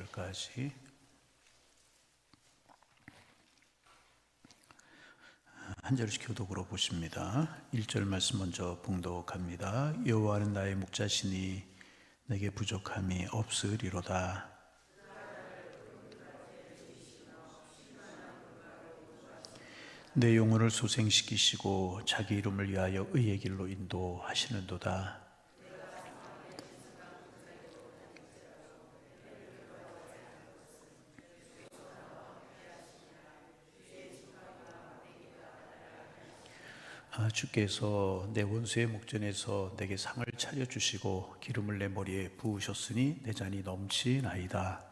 10절까지 한 절씩 교독으로 보십니다. 1절 말씀 먼저 봉독합니다. 여호와는 나의 목자시니 내게 부족함이 없으리로다. 내 영혼을 소생시키시고 자기 이름을 위하여 의의 길로 인도하시는도다. 주께서 내 원수의 목전에서 내게 상을 차려주시고 기름을 내 머리에 부으셨으니 내 잔이 넘치나이다.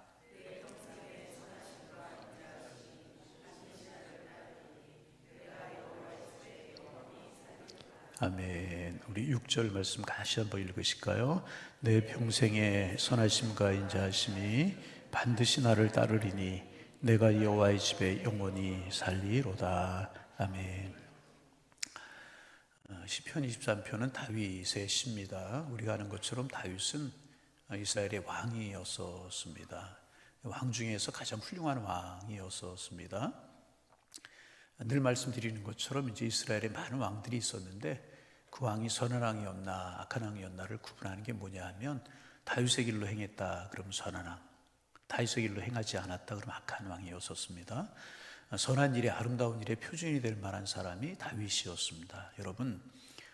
아멘. 우리 6절 말씀 다시 한번 읽으실까요? 내 평생의 선하심과 인자하심이 반드시 나를 따르리니 내가 여호와의 집에 영원히 살리로다. 아멘. 시편 23편은 다윗의 시입니다. 우리가 아는 것처럼 다윗은 이스라엘의 왕이었습니다. 왕 중에서 가장 훌륭한 왕이었습니다. 늘 말씀드리는 것처럼 이제 이스라엘에 많은 왕들이 있었는데 그 왕이 선한 왕이었나 악한 왕이었나를 구분하는 게 뭐냐 하면 다윗의 길로 행했다 그러면 선한 왕, 다윗의 길로 행하지 않았다 그러면 악한 왕이었습니다. 선한 일에 아름다운 일의 표준이 될 만한 사람이 다윗이었습니다. 여러분,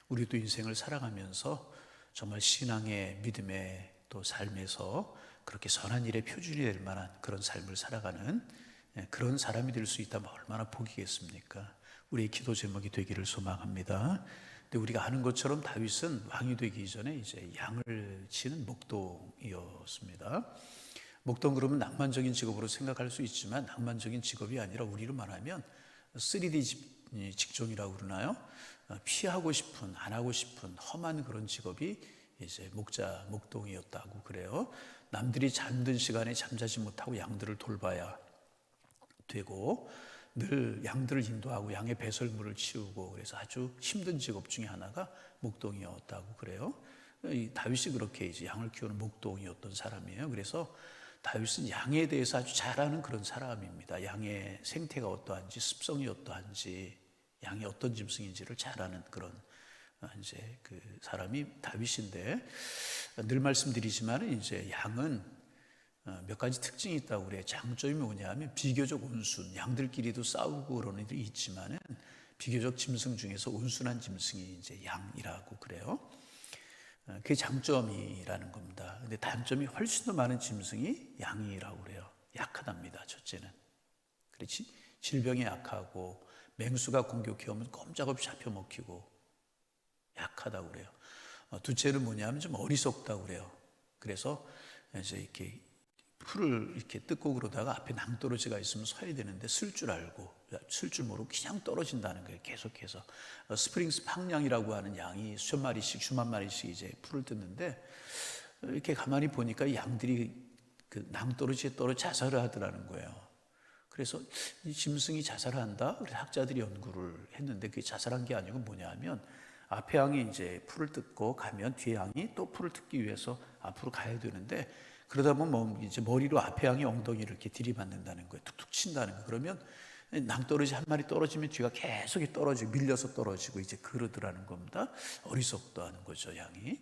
우리도 인생을 살아가면서 정말 신앙의 믿음의 또 삶에서 그렇게 선한 일의 표준이 될 만한 그런 삶을 살아가는 그런 사람이 될 수 있다면 얼마나 복이겠습니까? 우리의 기도 제목이 되기를 소망합니다. 근데 우리가 아는 것처럼 다윗은 왕이 되기 이전에 이제 양을 치는 목동이었습니다. 목동 그러면 낭만적인 직업으로 생각할 수 있지만 낭만적인 직업이 아니라 우리로 말하면 3D 직종이라고 그러나요? 피하고 싶은, 안 하고 싶은 험한 그런 직업이 이제 목동이었다고 그래요. 남들이 잠든 시간에 잠자지 못하고 양들을 돌봐야 되고 늘 양들을 인도하고 양의 배설물을 치우고 그래서 아주 힘든 직업 중에 하나가 목동이었다고 그래요. 이 다윗이 그렇게 이제 양을 키우는 목동이었던 사람이에요. 그래서 다윗은 양에 대해서 아주 잘 아는 그런 사람입니다. 양의 생태가 어떠한지, 습성이 어떠한지, 양이 어떤 짐승인지를 잘 아는 그런 이제 그 사람이 다윗인데 늘 말씀드리지만 이제 양은 몇 가지 특징이 있다고 그래요. 장점이 뭐냐면 비교적 온순, 양들끼리도 싸우고 그런 애들이 있지만은 비교적 짐승 중에서 온순한 짐승이 이제 양이라고 그래요. 그게 장점이라는 겁니다. 근데 단점이 훨씬 더 많은 짐승이 양이라고 그래요. 약하답니다. 첫째는. 그렇지? 질병에 약하고 맹수가 공격해 오면 꼼짝없이 잡혀 먹히고 약하다고 그래요. 둘째는 뭐냐면 좀 어리석다고 그래요. 그래서 이제 이렇게 풀을 이렇게 뜯고 그러다가 앞에 낭떠러지가 있으면 서야 되는데 쓸 줄 알고 쓸 줄 모르고 그냥 떨어진다는 거예요. 계속해서 스프링스 팡냥이라고 하는 양이 수천 마리씩 수만 마리씩 이제 풀을 뜯는데 이렇게 가만히 보니까 이 양들이 그 낭떠러지에 떨어져 자살을 하더라는 거예요. 그래서 이 짐승이 자살을 한다. 그래서 학자들이 연구를 했는데 그게 자살한 게 아니고 뭐냐면 앞에 양이 이제 풀을 뜯고 가면 뒤에 양이 또 풀을 뜯기 위해서 앞으로 가야 되는데 그러다 보면 이제 머리로 앞에 양이 엉덩이를 이렇게 들이받는다는 거예요. 툭툭 친다는 거예요. 그러면 낭떠러지 한 마리 떨어지면 뒤가 계속 떨어지고 밀려서 떨어지고 이제 그러더라는 겁니다. 어리석다는 거죠, 양이.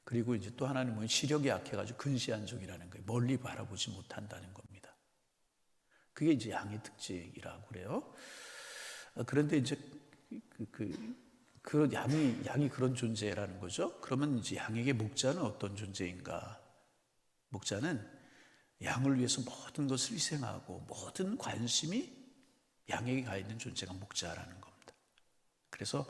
그리고 이제 또 하나는 뭐냐면 시력이 약해가지고 근시안적이라는 거예요. 멀리 바라보지 못한다는 겁니다. 그게 이제 양의 특징이라고 그래요. 그런데 이제 그 양이 그런 존재라는 거죠. 그러면 이제 양에게 목자는 어떤 존재인가? 목자는 양을 위해서 모든 것을 희생하고 모든 관심이 양에게 가 있는 존재가 목자라는 겁니다. 그래서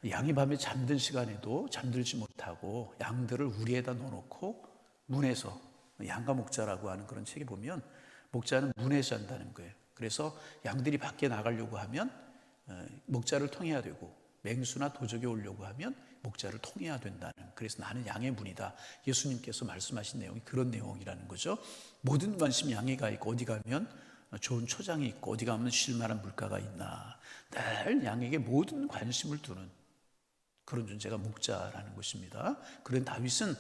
양이 밤에 잠든 시간에도 잠들지 못하고 양들을 우리에다 넣어놓고 문에서 양과 목자라고 하는 그런 책에 보면 목자는 문에서 잔다는 거예요. 그래서 양들이 밖에 나가려고 하면 목자를 통해야 되고 맹수나 도적이 오려고 하면 목자를 통해야 된다는, 그래서 나는 양의 문이다. 예수님께서 말씀하신 내용이 그런 내용이라는 거죠. 모든 관심이 양에 가 있고 어디 가면 좋은 초장이 있고 어디 가면 쉴만한 물가가 있나 늘 양에게 모든 관심을 두는 그런 존재가 목자라는 것입니다. 그런 다윗은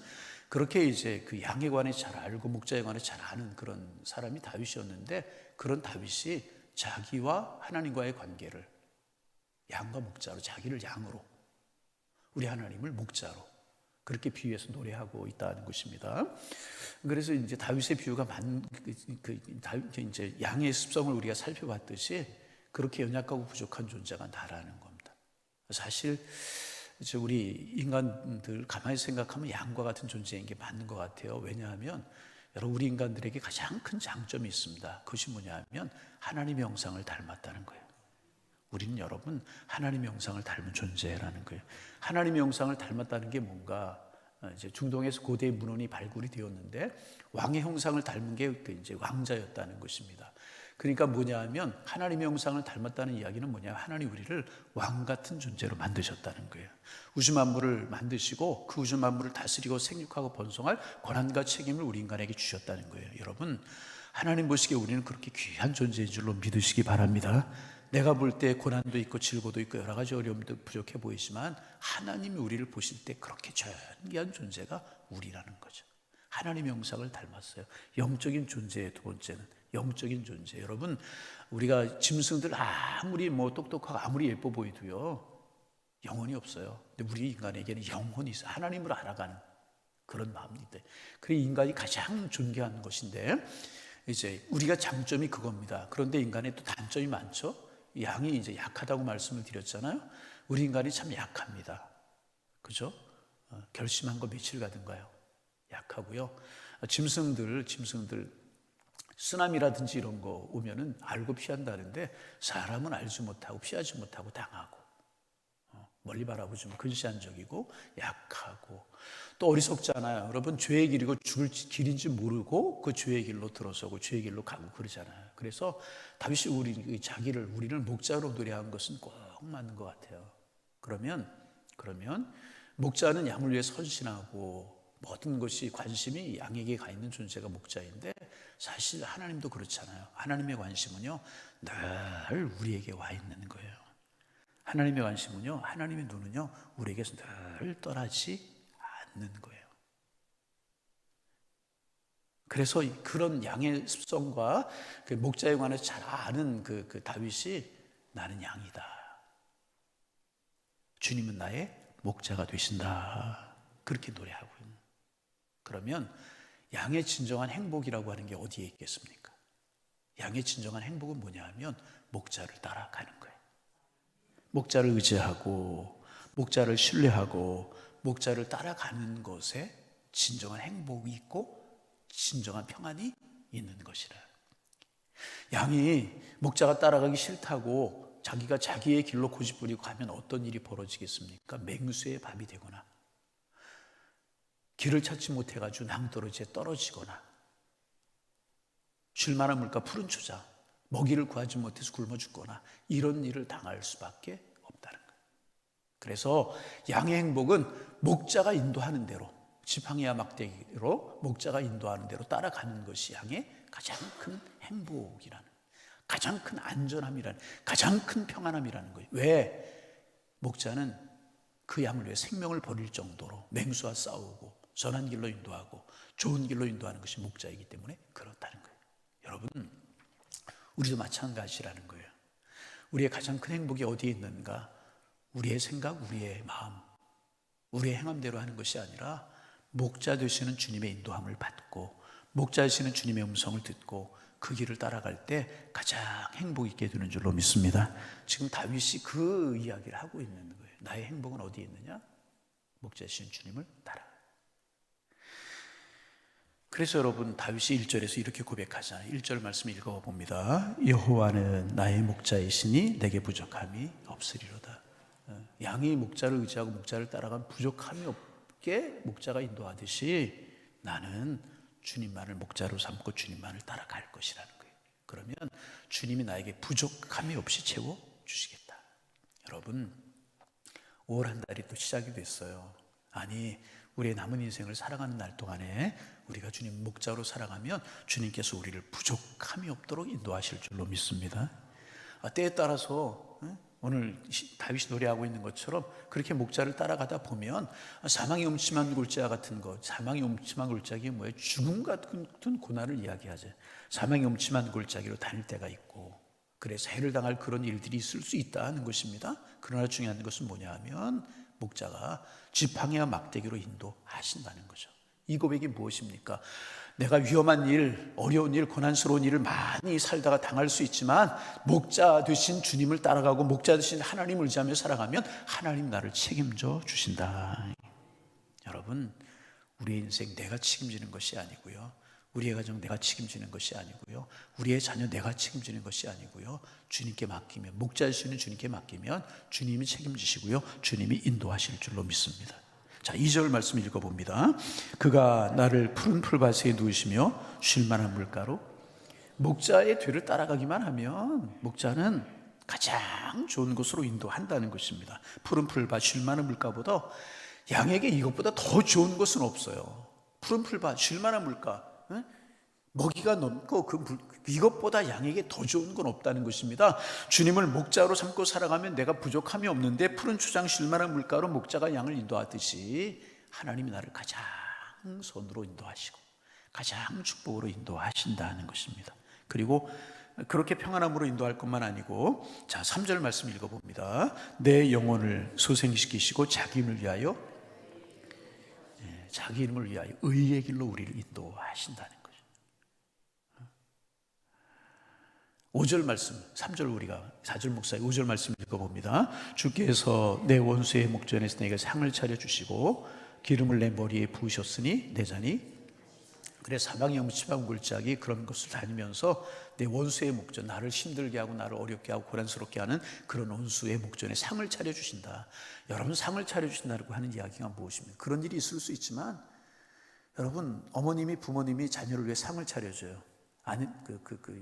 그렇게 이제 그 양에 관해 잘 알고 목자에 관해 잘 아는 그런 사람이 다윗이었는데, 그런 다윗이 자기와 하나님과의 관계를 양과 목자로, 자기를 양으로, 우리 하나님을 목자로 그렇게 비유해서 노래하고 있다는 것입니다. 그래서 이제 다윗의 비유가 이제 양의 습성을 우리가 살펴봤듯이 그렇게 연약하고 부족한 존재가 나라는 겁니다. 사실 우리 인간들 가만히 생각하면 양과 같은 존재인 게 맞는 것 같아요. 왜냐하면 여러분, 우리 인간들에게 가장 큰 장점이 있습니다. 그것이 뭐냐면 하나님의 형상을 닮았다는 거예요. 우리는 여러분 하나님의 형상을 닮은 존재라는 거예요. 하나님의 형상을 닮았다는 게 뭔가, 이제 중동에서 고대의 문헌이 발굴이 되었는데 왕의 형상을 닮은 게 이제 왕자였다는 것입니다. 그러니까 뭐냐면 하나님의 형상을 닮았다는 이야기는 뭐냐, 하나님 우리를 왕 같은 존재로 만드셨다는 거예요. 우주 만물을 만드시고 그 우주 만물을 다스리고 생육하고 번성할 권한과 책임을 우리 인간에게 주셨다는 거예요. 여러분, 하나님 보시기에 우리는 그렇게 귀한 존재인 줄로 믿으시기 바랍니다. 내가 볼 때 고난도 있고 질고도 있고 여러 가지 어려움도 부족해 보이지만 하나님이 우리를 보실 때 그렇게 존귀한 존재가 우리라는 거죠. 하나님의 형상을 닮았어요. 영적인 존재의 두 번째는 영적인 존재. 여러분, 우리가 짐승들 아무리 똑똑하고 아무리 예뻐 보이도요, 영혼이 없어요. 근데 우리 인간에게는 영혼이 있어요. 하나님을 알아가는 그런 마음인데, 그게 인간이 가장 존귀한 것인데, 이제 우리가 장점이 그겁니다. 그런데 인간의 또 단점이 많죠. 양이 이제 약하다고 말씀을 드렸잖아요. 우리 인간이 참 약합니다. 그죠? 결심한 거 며칠 가든가요. 약하고요. 짐승들 쓰나미라든지 이런 거 오면은 알고 피한다는데 사람은 알지 못하고 피하지 못하고 당하고, 멀리 바라보지만 근시안적이고 약하고, 또 어리석잖아요. 여러분, 죄의 길이고 죽을 길인지 모르고 그 죄의 길로 들어서고 죄의 길로 가고 그러잖아요. 그래서 다윗이 우리를 목자로 노래한 것은 꼭 맞는 것 같아요. 그러면 목자는 양을 위해 헌신하고 모든 것이 관심이 양에게 가 있는 존재가 목자인데, 사실 하나님도 그렇잖아요. 하나님의 관심은요 늘 우리에게 와 있는 거예요. 하나님의 관심은요, 하나님의 눈은요 우리에게서 늘 떠나지 않는 거예요. 그래서 그런 양의 습성과 그 목자에 관해서 잘 아는 그 다윗이 나는 양이다, 주님은 나의 목자가 되신다, 그렇게 노래하고요. 그러면 양의 진정한 행복이라고 하는 게 어디에 있겠습니까? 양의 진정한 행복은 뭐냐 하면 목자를 따라가는 거예요. 목자를 의지하고 목자를 신뢰하고 목자를 따라가는 것에 진정한 행복이 있고 진정한 평안이 있는 것이라. 양이 목자가 따라가기 싫다고 자기가 자기의 길로 고집부리고 가면 어떤 일이 벌어지겠습니까? 맹수의 밥이 되거나 길을 찾지 못해가지고 낭떠러지에 떨어지거나 쉴만한 물가 푸른 초자 먹이를 구하지 못해서 굶어 죽거나 이런 일을 당할 수밖에 없다는 거예요. 그래서 양의 행복은 목자가 인도하는 대로, 지팡이와 막대기로 목자가 인도하는 대로 따라가는 것이 양의 가장 큰 행복이라는, 가장 큰 안전함이라는, 가장 큰 평안함이라는 거예요. 왜? 목자는 그 양을 위해 생명을 버릴 정도로 맹수와 싸우고 선한 길로 인도하고 좋은 길로 인도하는 것이 목자이기 때문에 그렇다는 거예요. 여러분, 우리도 마찬가지라는 거예요. 우리의 가장 큰 행복이 어디에 있는가? 우리의 생각, 우리의 마음, 우리의 행함대로 하는 것이 아니라 목자 되시는 주님의 인도함을 받고 목자 되시는 주님의 음성을 듣고 그 길을 따라갈 때 가장 행복 있게 되는 줄로 믿습니다. 지금 다윗이 그 이야기를 하고 있는 거예요. 나의 행복은 어디에 있느냐? 목자 되시는 주님을 따라. 그래서 여러분, 다윗이 1절에서 이렇게 고백하잖아요. 1절 말씀 읽어봅니다. 여호와는 나의 목자이시니 내게 부족함이 없으리로다. 양이 목자를 의지하고 목자를 따라간 부족함이 없게 목자가 인도하듯이 나는 주님만을 목자로 삼고 주님만을 따라갈 것이라는 거예요. 그러면 주님이 나에게 부족함이 없이 채워주시겠다. 여러분, 5월 한 달이 또 시작이 됐어요. 아니, 우리의 남은 인생을 살아가는 날 동안에 우리가 주님 목자로 살아가면 주님께서 우리를 부족함이 없도록 인도하실 줄로 믿습니다. 때에 따라서 오늘 다윗이 노래하고 있는 것처럼 그렇게 목자를 따라가다 보면 사망의 음침한 골짜 같은 것, 사망의 음침한 골짜기 뭐예요? 죽음 같은 고난을 이야기하죠. 사망의 음침한 골짜기로 다닐 때가 있고, 그래서 해를 당할 그런 일들이 있을 수 있다는 것입니다. 그러나 중요한 것은 뭐냐 하면 목자가 지팡이와 막대기로 인도하신다는 거죠. 이 고백이 무엇입니까? 내가 위험한 일, 어려운 일, 고난스러운 일을 많이 살다가 당할 수 있지만 목자 되신 주님을 따라가고 목자 되신 하나님을 의지하며 살아가면 하나님 나를 책임져 주신다. 여러분, 우리의 인생 내가 책임지는 것이 아니고요, 우리의 가정 내가 책임지는 것이 아니고요, 우리의 자녀 내가 책임지는 것이 아니고요, 주님께 맡기면, 목자 되시는 주님께 맡기면 주님이 책임지시고요, 주님이 인도하실 줄로 믿습니다. 자, 2절 말씀 읽어봅니다. 그가 나를 푸른 풀밭에 누우시며 쉴만한 물가로, 목자의 뒤를 따라가기만 하면 목자는 가장 좋은 곳으로 인도한다는 것입니다. 푸른 풀밭, 쉴만한 물가보다 양에게 이것보다 더 좋은 것은 없어요. 푸른 풀밭, 쉴만한 물가, 먹이가 넘고 이것보다 양에게 더 좋은 건 없다는 것입니다. 주님을 목자로 삼고 살아가면 내가 부족함이 없는데, 푸른 초장 쉴만한 물가로 목자가 양을 인도하듯이 하나님이 나를 가장 선으로 인도하시고 가장 축복으로 인도하신다는 것입니다. 그리고 그렇게 평안함으로 인도할 것만 아니고, 자, 3절 말씀 읽어봅니다. 내 영혼을 소생시키시고 자기 이름을 위하여, 자기 이름을 위하여 의의 길로 우리를 인도하신다는 거죠. 5절 말씀, 3절 우리가 4절 목사의 5절 말씀 읽어봅니다. 주께서 내 원수의 목전에서 내게 상을 차려주시고 기름을 내 머리에 부으셨으니 내 잔이, 그래 사방의 음침한 골짜기 그런 것을 다니면서 내 원수의 목전, 나를 힘들게 하고 나를 어렵게 하고 고난스럽게 하는 그런 원수의 목전에 상을 차려주신다. 여러분, 상을 차려주신다고 하는 이야기가 무엇입니까? 그런 일이 있을 수 있지만 여러분, 어머님이 부모님이 자녀를 위해 상을 차려줘요. 아니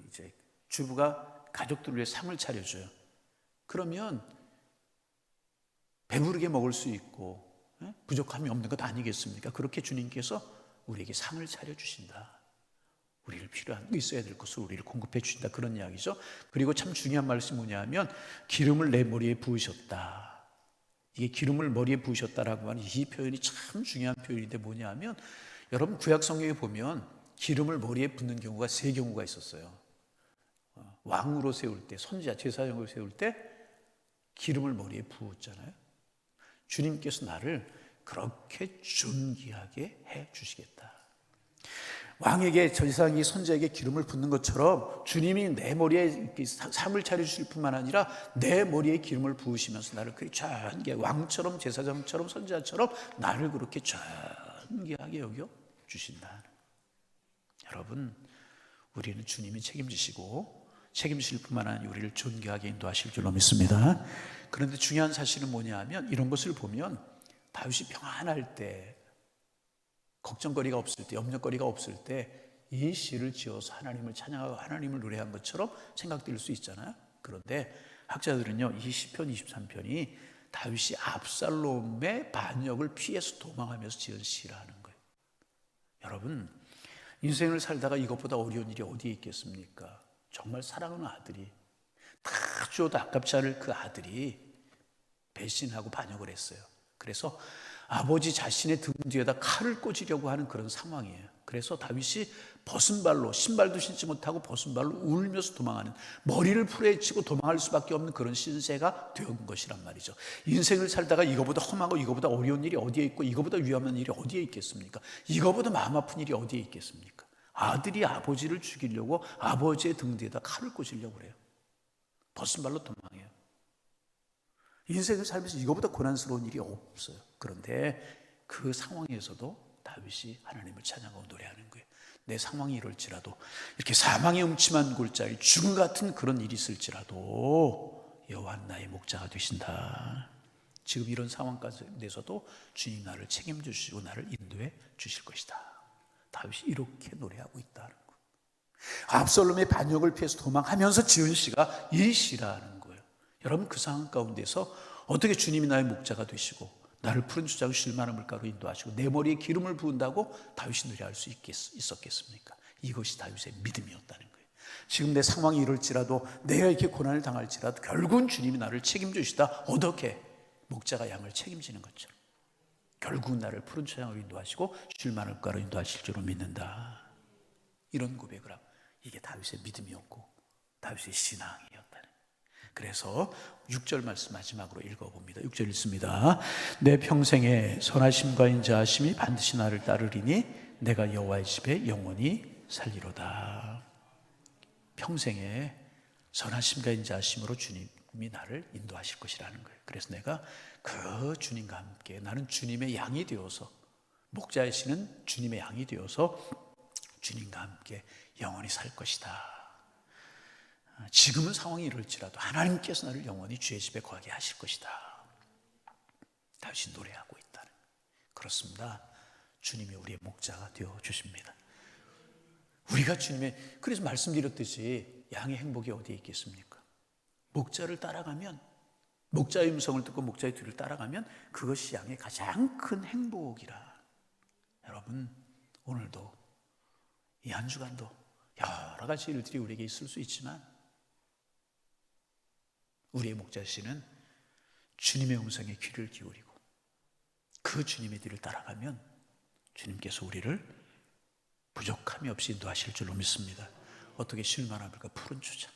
이제 주부가 가족들을 위해 상을 차려줘요. 그러면 배부르게 먹을 수 있고 부족함이 없는 것 아니겠습니까? 그렇게 주님께서 우리에게 상을 차려주신다. 우리를 필요한 거 있어야 될 것을 우리를 공급해 주신다, 그런 이야기죠. 그리고 참 중요한 말씀이 뭐냐면 기름을 내 머리에 부으셨다. 이게 기름을 머리에 부으셨다라고 하는 이 표현이 참 중요한 표현인데 뭐냐면, 여러분 구약 성경에 보면 기름을 머리에 붓는 경우가 3경우가 있었어요. 왕으로 세울 때, 선지자 제사장으로 세울 때 기름을 머리에 부었잖아요. 주님께서 나를 그렇게 존귀하게 해 주시겠다. 왕에게, 제사장이 선지자에게 기름을 붓는 것처럼 주님이 내 머리에 상을 차려주실 뿐만 아니라 내 머리에 기름을 부으시면서 나를 그렇게 존귀하게, 왕처럼 제사장처럼 선지자처럼 나를 그렇게 존귀하게 여겨 주신다. 여러분, 우리는 주님이 책임지시고 책임질 뿐만 아니라 우리를 존귀하게 인도하실 줄로 믿습니다. 그런데 중요한 사실은 뭐냐 하면, 이런 것을 보면 다윗이 평안할 때, 걱정거리가 없을 때, 염려거리가 없을 때 이 시를 지어서 하나님을 찬양하고 하나님을 노래한 것처럼 생각될 수 있잖아요. 그런데 학자들은요, 이 시편 23편이 다윗이 압살롬의 반역을 피해서 도망하면서 지은 시라는 거예요. 여러분, 인생을 살다가 이것보다 어려운 일이 어디에 있겠습니까? 정말 사랑하는 아들이, 다 주어도 아깝지 않을 그 아들이 배신하고 반역을 했어요. 그래서 아버지 자신의 등 뒤에다 칼을 꽂으려고 하는 그런 상황이에요. 그래서 다윗이 벗은 발로, 신발도 신지 못하고 벗은 발로 울면서 도망하는, 머리를 풀에 치고 도망할 수밖에 없는 그런 신세가 된 것이란 말이죠. 인생을 살다가 이거보다 험하고 이거보다 어려운 일이 어디에 있고 이거보다 위험한 일이 어디에 있겠습니까? 이거보다 마음 아픈 일이 어디에 있겠습니까? 아들이 아버지를 죽이려고 아버지의 등 뒤에다 칼을 꽂으려고 그래요. 벗은 발로 도망해요. 인생을 살면서 이거보다 고난스러운 일이 없어요. 그런데 그 상황에서도 다윗이 하나님을 찬양하고 노래하는 거예요. 내 상황이 이럴지라도, 이렇게 사망의 음침한 골짜기, 죽음 같은 그런 일이 있을지라도 여호와는 나의 목자가 되신다. 지금 이런 상황까지에서도 주님 나를 책임져 주시고 나를 인도해 주실 것이다. 다윗이 이렇게 노래하고 있다는 거예요. 압살롬의 반역을 피해서 도망하면서 지은 시가 이 시라는 거예요. 여러분, 그 상황 가운데서 어떻게 주님이 나의 목자가 되시고 나를 푸른 주장 쉴만한 물가로 인도하시고 내 머리에 기름을 부은다고 다윗이 노래할 수 있었겠습니까? 이것이 다윗의 믿음이었다는 거예요. 지금 내 상황이 이럴지라도, 내가 이렇게 고난을 당할지라도 결국은 주님이 나를 책임주시다. 어떻게? 목자가 양을 책임지는 것처럼 결국 나를 푸른 초장으로 인도하시고 쉴만한 가로 인도하실 줄로 믿는다. 이런 고백을 하고, 이게 다윗의 믿음이었고 다윗의 신앙이었다는. 그래서 6절 말씀 마지막으로 읽어봅니다. 6절 읽습니다. 내 평생에 선하심과 인자하심이 반드시 나를 따르리니 내가 여호와의 집에 영원히 살리로다. 평생에 선하심과 인자하심으로 주님이 나를 인도하실 것이라는 거예요. 그래서 내가 그 주님과 함께, 나는 주님의 양이 되어서, 목자이시는 주님의 양이 되어서 주님과 함께 영원히 살 것이다. 지금은 상황이 이럴지라도 하나님께서 나를 영원히 주의 집에 거하게 하실 것이다. 다윗이 노래하고 있다는. 그렇습니다. 주님이 우리의 목자가 되어 주십니다. 우리가 주님의, 그래서 말씀드렸듯이 양의 행복이 어디에 있겠습니까? 목자를 따라가면, 목자의 음성을 듣고 목자의 뒤를 따라가면 그것이 양의 가장 큰 행복이라. 여러분, 오늘도 이 한 주간도 여러 가지 일들이 우리에게 있을 수 있지만 우리의 목자시는 주님의 음성에 귀를 기울이고 그 주님의 뒤를 따라가면 주님께서 우리를 부족함이 없이 인도하실 줄로 믿습니다. 어떻게 쉴만합니까? 푸른 초장.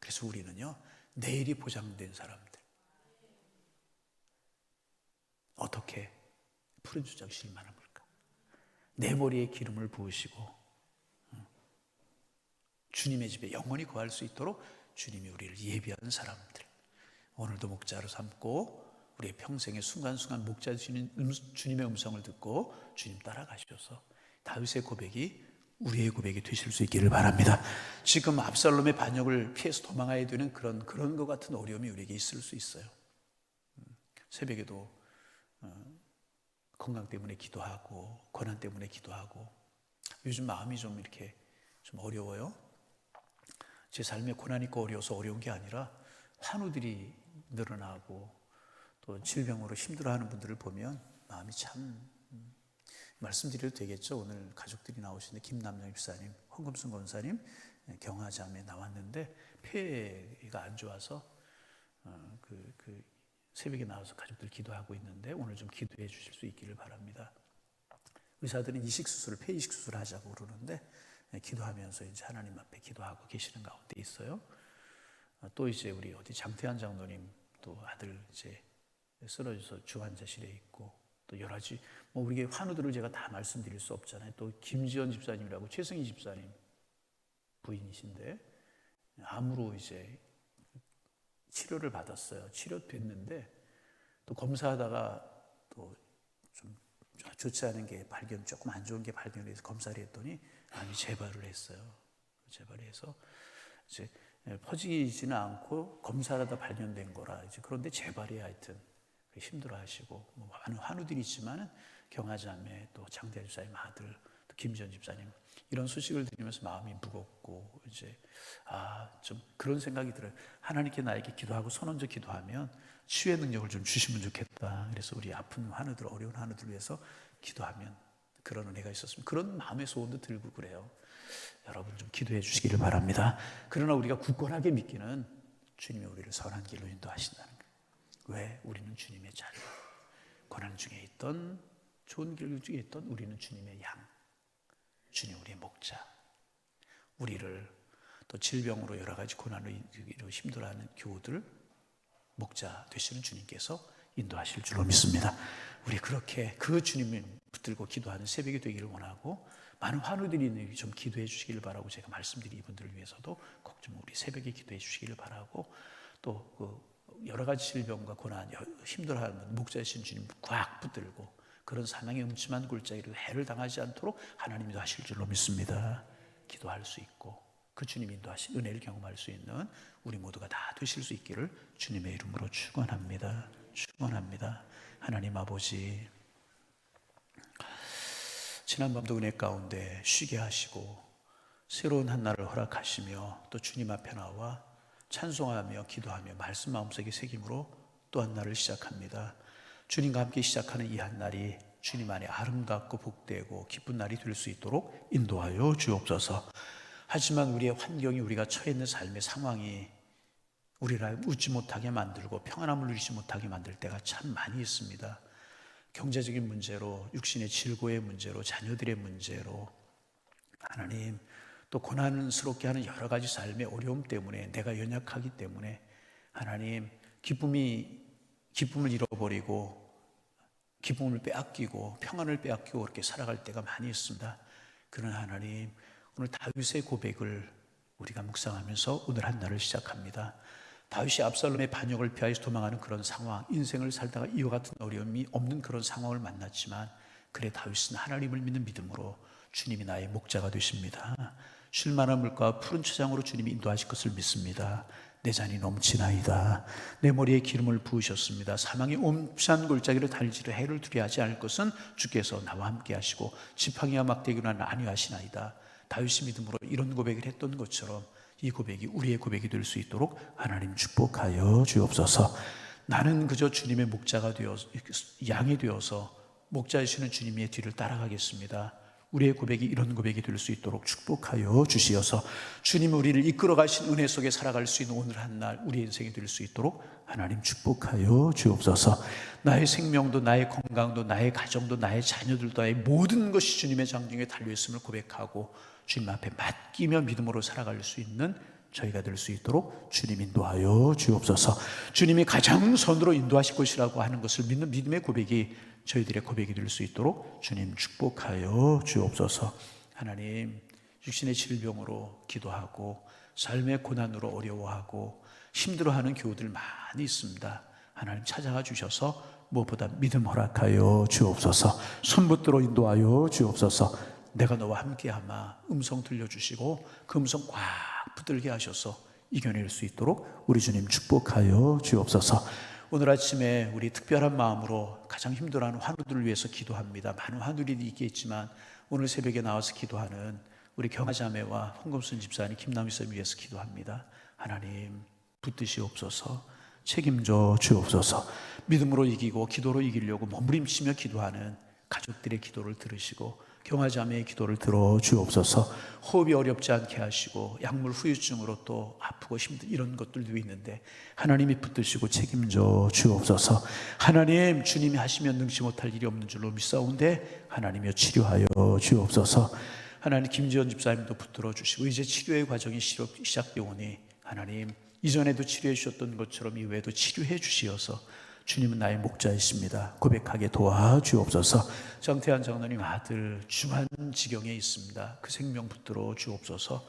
그래서 우리는요, 내일이 보장된 사람들. 어떻게 푸른 초장 쉴만합니까? 내 머리에 기름을 부으시고 주님의 집에 영원히 거할 수 있도록 주님이 우리를 예비하는 사람들. 오늘도 목자로 삼고 우리의 평생의 순간순간 목자 되시는 주님의 음성을 듣고 주님 따라가셔서 다윗의 고백이 우리의 고백이 되실 수 있기를 바랍니다. 지금 압살롬의 반역을 피해서 도망가야 되는 그런 것 같은 어려움이 우리에게 있을 수 있어요. 새벽에도 건강 때문에 기도하고 고난 때문에 기도하고, 요즘 마음이 좀 이렇게 좀 어려워요. 제 삶에 고난이 있고 어려워서 어려운 게 아니라 환우들이 늘어나고 또 질병으로 힘들어하는 분들을 보면 마음이 참, 말씀드려도 되겠죠? 오늘 가족들이 나오시는데 김남영 집사님, 홍금순 권사님, 경화자매 나왔는데 폐가 안 좋아서 새벽에 나와서 가족들 기도하고 있는데 오늘 좀 기도해 주실 수 있기를 바랍니다. 의사들은 이식수술, 폐이식수술 하자고 그러는데 기도하면서 이제 하나님 앞에 기도하고 계시는 가운데 있어요. 또 이제 우리 어디 장태환 장로님 또 아들 이제 쓰러져서 주환자실에 있고, 또 여러 가지 우리의 환우들을 제가 다 말씀드릴 수 없잖아요. 또 김지연 집사님이라고 최승희 집사님 부인이신데 암으로 이제 치료를 받았어요. 치료됐는데 또 검사하다가 또 좀 좋지 않은 게 조금 안 좋은 게 발견돼서 검사를 했더니 암이 재발을 했어요. 재발해서 이제 퍼지지는 않고 검사를 하다 발견된 거라. 이제 그런데 재발이 하여튼 힘들어하시고, 많은 환우들이 있지만은 경화자매 또 장대한 집사님 아들 또 김지연 집사님, 이런 소식을 들으면서 마음이 무겁고 이제 좀 그런 생각이 들어요. 하나님께 나에게 기도하고 손 얹어 기도하면 치유의 능력을 좀 주시면 좋겠다. 그래서 우리 아픈 환우들, 어려운 환우들 위해서 기도하면 그런 은혜가 있었으면, 그런 마음의 소원도 들고 그래요. 여러분 좀 기도해 주시기를 바랍니다. 그러나 우리가 굳건하게 믿기는 주님이 우리를 선한 길로 인도하신다는 거예요. 왜? 우리는 주님의 자녀. 고난 중에 있던, 좋은 길 중에 있던 우리는 주님의 양, 주님 우리의 목자. 우리를 또 질병으로 여러 가지 고난으로 힘들어하는 교우들 목자 되시는 주님께서 인도하실 줄로 믿습니다. 우리 그렇게 그 주님을 붙들고 기도하는 새벽이 되기를 원하고, 많은 환우들이 좀 기도해 주시기를 바라고, 제가 말씀드린 이분들을 위해서도 꼭 좀 우리 새벽에 기도해 주시기를 바라고, 또 여러 가지 질병과 고난, 힘들어하는 목자이신 주님 꽉 붙들고 그런 사망의 음침한 골짜기로 해를 당하지 않도록 하나님도 하실 줄로 믿습니다. 기도할 수 있고 그 주님 인도하신 은혜를 경험할 수 있는 우리 모두가 다 되실 수 있기를 주님의 이름으로 축원합니다. 축원합니다. 하나님 아버지, 지난밤도 은혜 가운데 쉬게 하시고 새로운 한날을 허락하시며 또 주님 앞에 나와 찬송하며 기도하며 말씀 마음속에 새김으로 또 한 날을 시작합니다. 주님과 함께 시작하는 이 한 날이 주님 안에 아름답고 복되고 기쁜 날이 될 수 있도록 인도하여 주옵소서. 하지만 우리의 환경이, 우리가 처해 있는 삶의 상황이 우리를 웃지 못하게 만들고 평안함을 누리지 못하게 만들 때가 참 많이 있습니다. 경제적인 문제로, 육신의 질고의 문제로, 자녀들의 문제로, 하나님 또 고난스럽게 하는 여러 가지 삶의 어려움 때문에, 내가 연약하기 때문에 하나님 기쁨을 잃어버리고 기쁨을 빼앗기고 평안을 빼앗기고 그렇게 살아갈 때가 많이 있습니다. 그러나 하나님, 오늘 다윗의 고백을 우리가 묵상하면서 오늘 한 날을 시작합니다. 다윗이 압살롬의 반역을 피하여 도망하는 그런 상황, 인생을 살다가 이와 같은 어려움이 없는 그런 상황을 만났지만, 그래 다윗은 하나님을 믿는 믿음으로 주님이 나의 목자가 되십니다. 쉴만한 물과 푸른 초장으로 주님이 인도하실 것을 믿습니다. 내 잔이 넘치나이다. 내 머리에 기름을 부으셨습니다. 사망의 옴찬 골짜기를 달지러 해를 두려워하지 않을 것은 주께서 나와 함께 하시고 지팡이와 막대기로 나를 안위하시나이다. 다윗이 믿음으로 이런 고백을 했던 것처럼 이 고백이 우리의 고백이 될 수 있도록 하나님 축복하여 주옵소서. 나는 그저 주님의 목자가 되어서, 양이 되어서 목자이시는 주님의 뒤를 따라가겠습니다. 우리의 고백이 이런 고백이 될 수 있도록 축복하여 주시어서 주님이 우리를 이끌어 가신 은혜 속에 살아갈 수 있는 오늘 한 날 우리 인생이 될 수 있도록 하나님 축복하여 주옵소서. 나의 생명도, 나의 건강도, 나의 가정도, 나의 자녀들도, 나의 모든 것이 주님의 장중에 달려있음을 고백하고 주님 앞에 맡기며 믿음으로 살아갈 수 있는 저희가 될 수 있도록 주님 인도하여 주옵소서. 주님이 가장 선으로 인도하실 것이라고 하는 것을 믿는 믿음의 고백이 저희들의 고백이 될 수 있도록 주님 축복하여 주옵소서. 하나님, 육신의 질병으로 기도하고 삶의 고난으로 어려워하고 힘들어하는 교우들 많이 있습니다. 하나님 찾아가 주셔서 무엇보다 믿음 허락하여 주옵소서. 손붙들어 인도하여 주옵소서. 내가 너와 함께하마 음성 들려주시고 그 음성 꽉 붙들게 하셔서 이겨낼 수 있도록 우리 주님 축복하여 주옵소서. 오늘 아침에 우리 특별한 마음으로 가장 힘들어하는 환우들을 위해서 기도합니다. 많은 환우들이 있겠지만 오늘 새벽에 나와서 기도하는 우리 경아자매와 홍금순 집사님, 김남희 쌤 위해서 기도합니다. 하나님 붙드시옵소서. 책임져 주옵소서. 믿음으로 이기고 기도로 이기려고 몸부림치며 기도하는 가족들의 기도를 들으시고 경아자매의 기도를 들어 주옵소서. 호흡이 어렵지 않게 하시고 약물 후유증으로 또 아프고 힘든 이런 것들도 있는데 하나님이 붙드시고 책임져 주옵소서. 하나님, 주님이 하시면 능치 못할 일이 없는 줄로 믿사온데 하나님이여 치료하여 주옵소서. 하나님, 김지연 집사님도 붙들어 주시고 이제 치료의 과정이 시작되오니 하나님, 이전에도 치료해 주셨던 것처럼 이후에도 치료해 주시어서 주님은 나의 목자이십니다. 고백하게 도와주옵소서. 정태한 장로님 아들 중환지경에 있습니다. 그 생명 붙들어 주옵소서.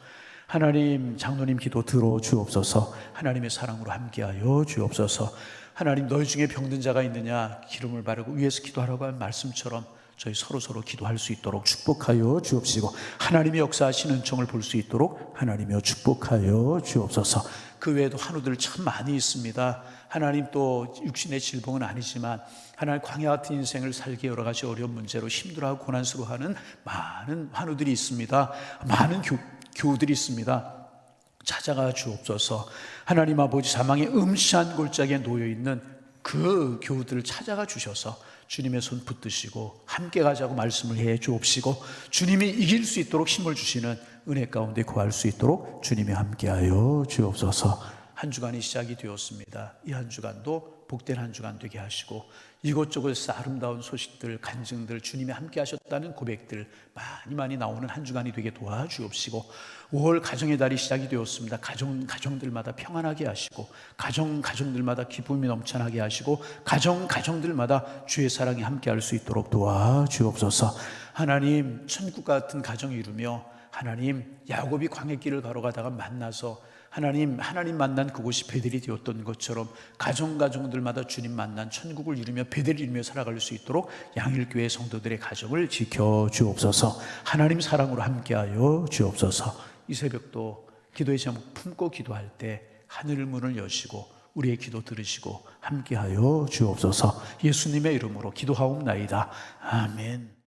하나님, 장로님 기도 들어 주옵소서. 하나님의 사랑으로 함께하여 주옵소서. 하나님, 너희 중에 병든 자가 있느냐 기름을 바르고 위에서 기도하라고 한 말씀처럼 저희 서로 기도할 수 있도록 축복하여 주옵시고 하나님의 역사하시는 은총을 볼 수 있도록 하나님이여 축복하여 주옵소서. 그 외에도 환우들 참 많이 있습니다. 하나님, 또 육신의 질병은 아니지만 하나님, 광야 같은 인생을 살기 여러 가지 어려운 문제로 힘들어하고 고난스러워하는 많은 환우들이 있습니다. 많은 교우들이 있습니다. 찾아가 주옵소서. 하나님 아버지, 사망의 음시한 골짜기에 놓여있는 그 교우들을 찾아가 주셔서 주님의 손 붙드시고 함께 가자고 말씀을 해 주옵시고 주님이 이길 수 있도록 힘을 주시는 은혜 가운데 거할 수 있도록 주님이 함께하여 주옵소서. 한 주간이 시작이 되었습니다. 이 한 주간도 복된 한 주간 되게 하시고 이곳저곳에서 아름다운 소식들, 간증들, 주님이 함께 하셨다는 고백들 많이 나오는 한 주간이 되게 도와주옵시고 5월 가정의 달이 시작이 되었습니다. 가정들마다 평안하게 하시고 가정들마다 기쁨이 넘쳐나게 하시고 가정들마다 주의 사랑이 함께 할 수 있도록 도와주옵소서. 하나님, 천국 같은 가정을 이루며 하나님, 야곱이 광야길을 걸어가다가 만나서 하나님 만난 그곳이 베델이 되었던 것처럼 가정들마다 주님 만난 천국을 이루며 베델을 이루며 살아갈 수 있도록 양일교회 성도들의 가정을 지켜 주옵소서. 하나님 사랑으로 함께하여 주옵소서. 이 새벽도 기도의 제목 품고 기도할 때 하늘 문을 여시고 우리의 기도 들으시고 함께하여 주옵소서. 예수님의 이름으로 기도하옵나이다. 아멘.